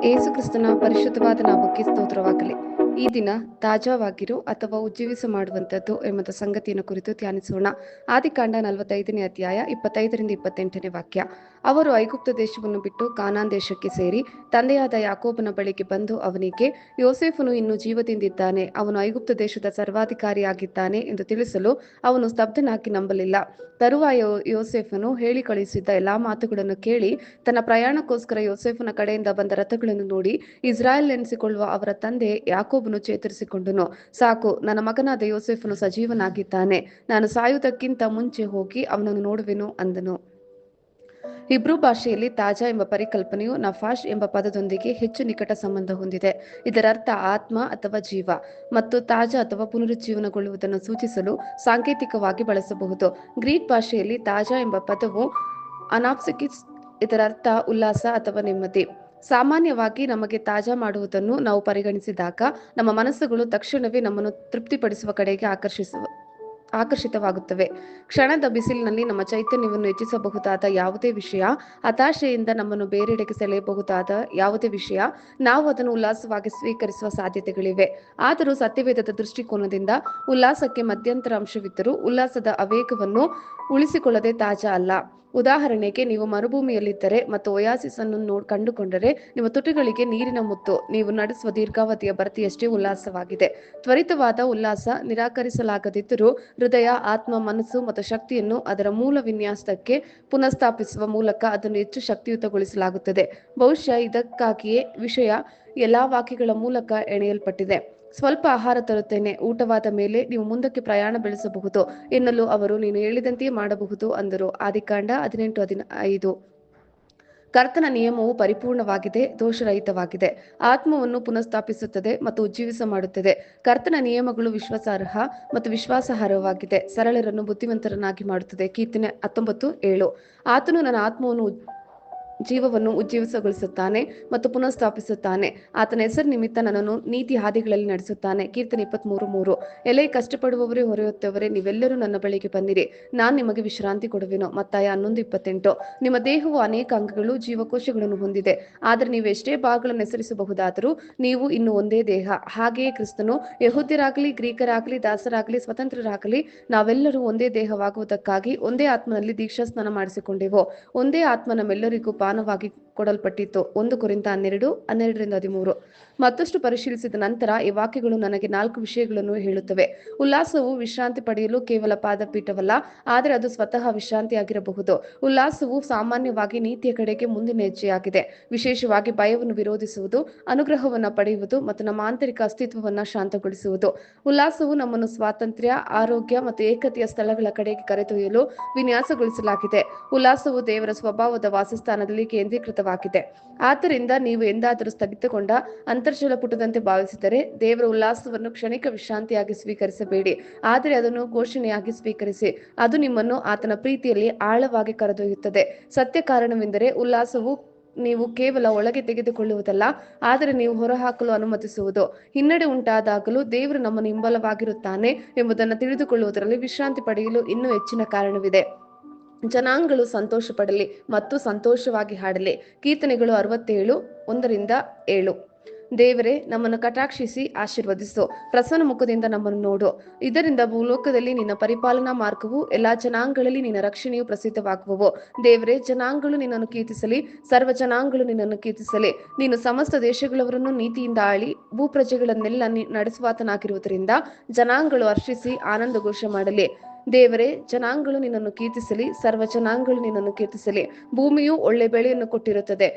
ಏಸು ಕ್ರಿಸ್ತನ ಪರಿಶುದ್ಧವಾದ ನಾಮಕ್ಕೆ ಸ್ತೋತ್ರವಾಗಲಿ. ಈ ದಿನ ತಾಜಾವಾಗಿರು ಅಥವಾ ಉಜ್ಜೀವಿಸ ಮಾಡುವಂಥದ್ದು ಎಂಬ ಸಂಗತಿಯನ್ನು ಕುರಿತು ಧ್ಯಾನಿಸೋಣ. ಆದಿಕಾಂಡ 45ನೇ ಅಧ್ಯಾಯ 25ರಿಂದ 28ನೇ ವಾಕ್ಯ. ಅವರು ಐಗುಪ್ತ ದೇಶವನ್ನು ಬಿಟ್ಟು ಕಾನಾನ್ ದೇಶಕ್ಕೆ ಸೇರಿ ತಂದೆಯಾದ ಯಾಕೋಬನ ಬಳಿಗೆ ಬಂದು ಅವನಿಗೆ, ಯೋಸೇಫನು ಇನ್ನೂ ಜೀವದಿಂದಿದ್ದಾನೆ, ಅವನು ಐಗುಪ್ತ ದೇಶದ ಸರ್ವಾಧಿಕಾರಿಯಾಗಿದ್ದಾನೆ ಎಂದು ತಿಳಿಸಲು ಅವನು ಸ್ತಬ್ಧನಾಗಿ ನಂಬಲಿಲ್ಲ. ತರುವಾಯ ಯೋಸೇಫನು ಹೇಳಿ ಕಳುಹಿಸಿದ್ದ ಎಲ್ಲಾ ಮಾತುಗಳನ್ನು ಕೇಳಿ ತನ್ನ ಪ್ರಯಾಣಕ್ಕೋಸ್ಕರ ಯೋಸೇಫನ ಕಡೆಯಿಂದ ಬಂದ ರಥಗಳನ್ನು ನೋಡಿ ಇಸ್ರಾಯೇಲ್ ನೆನೆಸಿಕೊಳ್ಳುವ ಅವರ ತಂದೆ ಯಾಕೋಬನು ಚೇತರಿಸಿಕೊಂಡನು. ಸಾಕು, ನನ್ನ ಮಗನಾದ ಯೋಸೇಫನು ಸಜೀವನಾಗಿದ್ದಾನೆ, ನಾನು ಸಾಯುವುದಕ್ಕಿಂತ ಮುಂಚೆ ಹೋಗಿ ಅವನನ್ನು ನೋಡುವೆನು ಅಂದನು. ಹಿಬ್ರೂ ಭಾಷೆಯಲ್ಲಿ ತಾಜಾ ಎಂಬ ಪರಿಕಲ್ಪನೆಯು ನಫಾಶ್ ಎಂಬ ಪದದೊಂದಿಗೆ ಹೆಚ್ಚು ನಿಕಟ ಸಂಬಂಧ ಹೊಂದಿದೆ. ಇದರರ್ಥ ಆತ್ಮ ಅಥವಾ ಜೀವ, ಮತ್ತು ತಾಜಾ ಅಥವಾ ಪುನರುಜ್ಜೀವನಗೊಳ್ಳುವುದನ್ನು ಸೂಚಿಸಲು ಸಾಂಕೇತಿಕವಾಗಿ ಬಳಸಬಹುದು. ಗ್ರೀಕ್ ಭಾಷೆಯಲ್ಲಿ ತಾಜಾ ಎಂಬ ಪದವು ಅನಾಪ್ಸಿಕಿಸ್, ಇದರರ್ಥ ಉಲ್ಲಾಸ ಅಥವಾ ನೆಮ್ಮದಿ. ಸಾಮಾನ್ಯವಾಗಿ ನಮಗೆ ತಾಜಾ ಮಾಡುವುದನ್ನು ನಾವು ಪರಿಗಣಿಸಿದಾಗ ನಮ್ಮ ಮನಸ್ಸುಗಳು ತಕ್ಷಣವೇ ನಮ್ಮನ್ನು ತೃಪ್ತಿಪಡಿಸುವ ಕಡೆಗೆ ಆಕರ್ಷಿತವಾಗುತ್ತವೆ. ಕ್ಷಣದ ಬಿಸಿಲಿನಲ್ಲಿ ನಮ್ಮ ಚೈತನ್ಯವನ್ನು ಹೆಚ್ಚಿಸಬಹುದಾದ ಯಾವುದೇ ವಿಷಯ, ಹತಾಶೆಯಿಂದ ನಮ್ಮನ್ನು ಬೇರೆಡೆಗೆ ಸೆಳೆಯಬಹುದಾದ ಯಾವುದೇ ವಿಷಯ, ನಾವು ಅದನ್ನು ಉಲ್ಲಾಸವಾಗಿ ಸ್ವೀಕರಿಸುವ ಸಾಧ್ಯತೆಗಳಿವೆ. ಆದರೂ ಸತ್ಯವೇದದ ದೃಷ್ಟಿಕೋನದಿಂದ ಉಲ್ಲಾಸಕ್ಕೆ ಮಧ್ಯಂತರ ಅಂಶವಿದ್ದರೂ ಉಲ್ಲಾಸದ ಆವೇಗವನ್ನು ಉಳಿಸಿಕೊಳ್ಳದೆ ತಾಜಾ ಅಲ್ಲ. ಉದಾಹರಣೆಗೆ, ನೀವು ಮರುಭೂಮಿಯಲ್ಲಿದ್ದರೆ ಮತ್ತು ಒಯಾಸಿಸ್ ಅನ್ನು ಕಂಡುಕೊಂಡರೆ ನಿಮ್ಮ ತುಟಿಗಳಿಗೆ ನೀರಿನ ಮುತ್ತು ನೀವು ನಡೆಸುವ ದೀರ್ಘಾವಧಿಯ ಭರ್ತಿಯಷ್ಟೇ ಉಲ್ಲಾಸವಾಗಿದೆ. ತ್ವರಿತವಾದ ಉಲ್ಲಾಸ ನಿರಾಕರಿಸಲಾಗದಿದ್ದರೂ ಹೃದಯ, ಆತ್ಮ, ಮನಸ್ಸು ಮತ್ತು ಶಕ್ತಿಯನ್ನು ಅದರ ಮೂಲ ವಿನ್ಯಾಸಕ್ಕೆ ಪುನಃಸ್ಥಾಪಿಸುವ ಮೂಲಕ ಅದನ್ನು ಹೆಚ್ಚು ಶಕ್ತಿಯುತಗೊಳಿಸಲಾಗುತ್ತದೆ. ಬಹುಶಃ ಇದಕ್ಕಾಗಿಯೇ ವಿಷಯ ಎಲ್ಲಾ ವಾಕ್ಯಗಳ ಮೂಲಕ ಎಣೆಯಲ್ಪಟ್ಟಿದೆ. ಸ್ವಲ್ಪ ಆಹಾರ ತರುತ್ತೇನೆ, ಊಟವಾದ ಮೇಲೆ ನೀವು ಮುಂದಕ್ಕೆ ಪ್ರಯಾಣ ಬೆಳೆಸಬಹುದು ಎನ್ನಲು ಅವರು, ನೀನು ಹೇಳಿದಂತೆಯೇ ಮಾಡಬಹುದು ಅಂದರು. ಆದಿಕಾಂಡ 18:15. ಕರ್ತನ ನಿಯಮವು ಪರಿಪೂರ್ಣವಾಗಿದೆ, ದೋಷರಹಿತವಾಗಿದೆ, ಆತ್ಮವನ್ನು ಪುನಃಸ್ಥಾಪಿಸುತ್ತದೆ ಮತ್ತು ಉಜ್ಜೀವಿಸ ಮಾಡುತ್ತದೆ. ಕರ್ತನ ನಿಯಮಗಳು ವಿಶ್ವಾಸಾರ್ಹ ಮತ್ತು ವಿಶ್ವಾಸಾರ್ಹವಾಗಿದೆ, ಸರಳರನ್ನು ಬುದ್ಧಿವಂತರನ್ನಾಗಿ ಮಾಡುತ್ತದೆ. ಕೀರ್ತನೆ 19:7. ಆತನು ನನ್ನ ಆತ್ಮವನ್ನು ಜೀವವನ್ನು ಉಜ್ಜೀವಿಸಗೊಳಿಸುತ್ತಾನೆ ಮತ್ತು ಪುನಃಸ್ಥಾಪಿಸುತ್ತಾನೆ. ಆತನ ಹೆಸರು ನಿಮಿತ್ತ ನನ್ನನ್ನು ನೀತಿ ಹಾದಿಗಳಲ್ಲಿ ನಡೆಸುತ್ತಾನೆ. ಕೀರ್ತನೆ 23:3. ಎಲೆ ಕಷ್ಟಪಡುವವರೇ, ಹೊರೆಯೊತ್ತವರೇ, ನೀವೆಲ್ಲರೂ ನನ್ನ ಬಳಿಗೆ ಬನ್ನಿರಿ, ನಾನು ನಿಮಗೆ ವಿಶ್ರಾಂತಿ ಕೊಡುವೆನು. ಮತ್ತಾಯ 11:28. ನಿಮ್ಮ ದೇಹವು ಅನೇಕ ಅಂಗಗಳು, ಜೀವಕೋಶಗಳನ್ನು ಹೊಂದಿದೆ, ಆದರೆ ನೀವು ಎಷ್ಟೇ ಭಾಗಗಳನ್ನು ಹೆಸರಿಸಬಹುದಾದರೂ ನೀವು ಇನ್ನೂ ಒಂದೇ ದೇಹ. ಹಾಗೆಯೇ ಕ್ರಿಸ್ತನು ಯಹೂದ್ಯರಾಗಲಿ, ಗ್ರೀಕರಾಗಲಿ, ದಾಸರಾಗಲಿ, ಸ್ವತಂತ್ರರಾಗಲಿ ನಾವೆಲ್ಲರೂ ಒಂದೇ ದೇಹವಾಗುವುದಕ್ಕಾಗಿ ಒಂದೇ ಆತ್ಮನಲ್ಲಿ ದೀಕ್ಷಾಸ್ನಾನ ಮಾಡಿಸಿಕೊಂಡೆವು. ಒಂದೇ ಆತ್ಮ ನಮ್ಮೆಲ್ಲರಿಗೂ ಪಾನವಾಗಿ ಕೊಡಲ್ಪಟ್ಟಿತು. 1 ಕೊರಿಂಥ 12:12-13. ಮತ್ತಷ್ಟು ಪರಿಶೀಲಿಸಿದ ನಂತರ ಈ ವಾಕ್ಯಗಳು ನನಗೆ 4 ವಿಷಯಗಳನ್ನು ಹೇಳುತ್ತವೆ. ಉಲ್ಲಾಸವು ವಿಶ್ರಾಂತಿ ಪಡೆಯಲು ಕೇವಲ ಪಾದಪೀಠವಲ್ಲ, ಆದರೆ ಅದು ಸ್ವತಃ ವಿಶ್ರಾಂತಿಯಾಗಿರಬಹುದು. ಉಲ್ಲಾಸವು ಸಾಮಾನ್ಯವಾಗಿ ನೀತಿಯ ಕಡೆಗೆ ಮುಂದಿನ ಹೆಜ್ಜೆಯಾಗಿದೆ, ವಿಶೇಷವಾಗಿ ಭಯವನ್ನು ವಿರೋಧಿಸುವುದು, ಅನುಗ್ರಹವನ್ನು ಪಡೆಯುವುದು ಮತ್ತು ನಮ್ಮ ಆಂತರಿಕ ಅಸ್ತಿತ್ವವನ್ನು ಶಾಂತಗೊಳಿಸುವುದು. ಉಲ್ಲಾಸವು ನಮ್ಮನ್ನು ಸ್ವಾತಂತ್ರ್ಯ, ಆರೋಗ್ಯ ಮತ್ತು ಏಕತೆಯ ಸ್ಥಳಗಳ ಕಡೆಗೆ ಕರೆದೊಯ್ಯಲು ವಿನ್ಯಾಸಗೊಳಿಸಲಾಗಿದೆ. ಉಲ್ಲಾಸವು ದೇವರ ಸ್ವಭಾವದ ವಾಸಸ್ಥಾನದಲ್ಲಿ ಕೇಂದ್ರೀಕೃತವಾಗಿದೆ. ಆದ್ದರಿಂದ ನೀವು ಎಂದಾದರೂ ಸ್ಥಗಿತಗೊಂಡ ಅಂತರ್ಜಲ ಪುಟದಂತೆ ಭಾವಿಸಿದರೆ ದೇವರ ಉಲ್ಲಾಸವನ್ನು ಕ್ಷಣಿಕ ವಿಶ್ರಾಂತಿಯಾಗಿ ಸ್ವೀಕರಿಸಬೇಡಿ, ಆದರೆ ಅದನ್ನು ಘೋಷಣೆಯಾಗಿ ಸ್ವೀಕರಿಸಿ. ಅದು ನಿಮ್ಮನ್ನು ಆತನ ಪ್ರೀತಿಯಲ್ಲಿ ಆಳವಾಗಿ ಕರೆದೊಯ್ಯುತ್ತದೆ. ಸತ್ಯ ಕಾರಣವೆಂದರೆ ಉಲ್ಲಾಸವು ನೀವು ಕೇವಲ ಒಳಗೆ ತೆಗೆದುಕೊಳ್ಳುವುದಲ್ಲ, ಆದರೆ ನೀವು ಹೊರಹಾಕಲು ಅನುಮತಿಸುವುದು. ಹಿನ್ನಡೆ ಉಂಟಾದಾಗಲೂ ದೇವರು ನಮ್ಮನ್ನು ಹಿಂಬಲವಾಗಿರುತ್ತಾನೆ ಎಂಬುದನ್ನು ತಿಳಿದುಕೊಳ್ಳುವುದರಲ್ಲಿ ವಿಶ್ರಾಂತಿ ಪಡೆಯಲು ಇನ್ನೂ ಹೆಚ್ಚಿನ ಕಾರಣವಿದೆ. ಜನಾಂಗಗಳು ಸಂತೋಷ ಪಡಲಿ ಮತ್ತು ಸಂತೋಷವಾಗಿ ಹಾಡಲಿ. ಕೀರ್ತನೆಗಳು 67:1-7. ದೇವರೇ, ನಮ್ಮನ್ನು ಕಟಾಕ್ಷಿಸಿ ಆಶೀರ್ವದಿಸು, ಪ್ರಸನ್ನ ಮುಖದಿಂದ ನಮ್ಮನ್ನು ನೋಡು. ಇದರಿಂದ ಭೂಲೋಕದಲ್ಲಿ ನಿನ್ನ ಪರಿಪಾಲನಾ ಮಾರ್ಗವು, ಎಲ್ಲಾ ಜನಾಂಗಗಳಲ್ಲಿ ನಿನ್ನ ರಕ್ಷಣೆಯು ಪ್ರಸಿದ್ಧವಾಗುವವು. ದೇವರೇ, ಜನಾಂಗಗಳು ನಿನ್ನನ್ನು ಕೀರ್ತಿಸಲಿ, ಸರ್ವ ಜನಾಂಗಗಳು ನಿನ್ನನ್ನು ಕೀರ್ತಿಸಲಿ. ನೀನು ಸಮಸ್ತ ದೇಶಗಳವರನ್ನು ನೀತಿಯಿಂದ ಆಳಿ ಭೂಪ್ರಜೆಗಳನ್ನೆಲ್ಲ ನಡೆಸುವಾತನಾಗಿರುವುದರಿಂದ ಜನಾಂಗಗಳು ಹರ್ಷಿಸಿ ಆನಂದ ಘೋಷ ಮಾಡಲಿ. ದೇವರೇ, ಜನಾಂಗಗಳು ನಿನ್ನನ್ನು ಕೀರ್ತಿಸಲಿ, ಸರ್ವ ಜನಾಂಗಗಳು ನಿನ್ನನ್ನು ಕೀರ್ತಿಸಲಿ. ಭೂಮಿಯು ಒಳ್ಳೆ ಬೆಳೆಯನ್ನು ಕೊಟ್ಟಿರುತ್ತದೆ.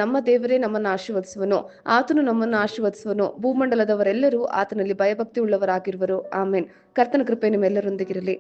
ನಮ್ಮ ದೇವರೇ ನಮ್ಮನ್ನು ಆಶೀರ್ವದಿಸುವನು, ಆತನು ನಮ್ಮನ್ನು ಆಶೀರ್ವದಿಸುವನು. ಭೂಮಂಡಲದವರೆಲ್ಲರೂ ಆತನಲ್ಲಿ ಭಯಭಕ್ತಿ ಉಳ್ಳವರಾಗಿರುವರು. ಆಮೆನ್. ಕರ್ತನ ಕೃಪೆ ನಿಮ್ಮೆಲ್ಲರೊಂದಿಗಿರಲಿ.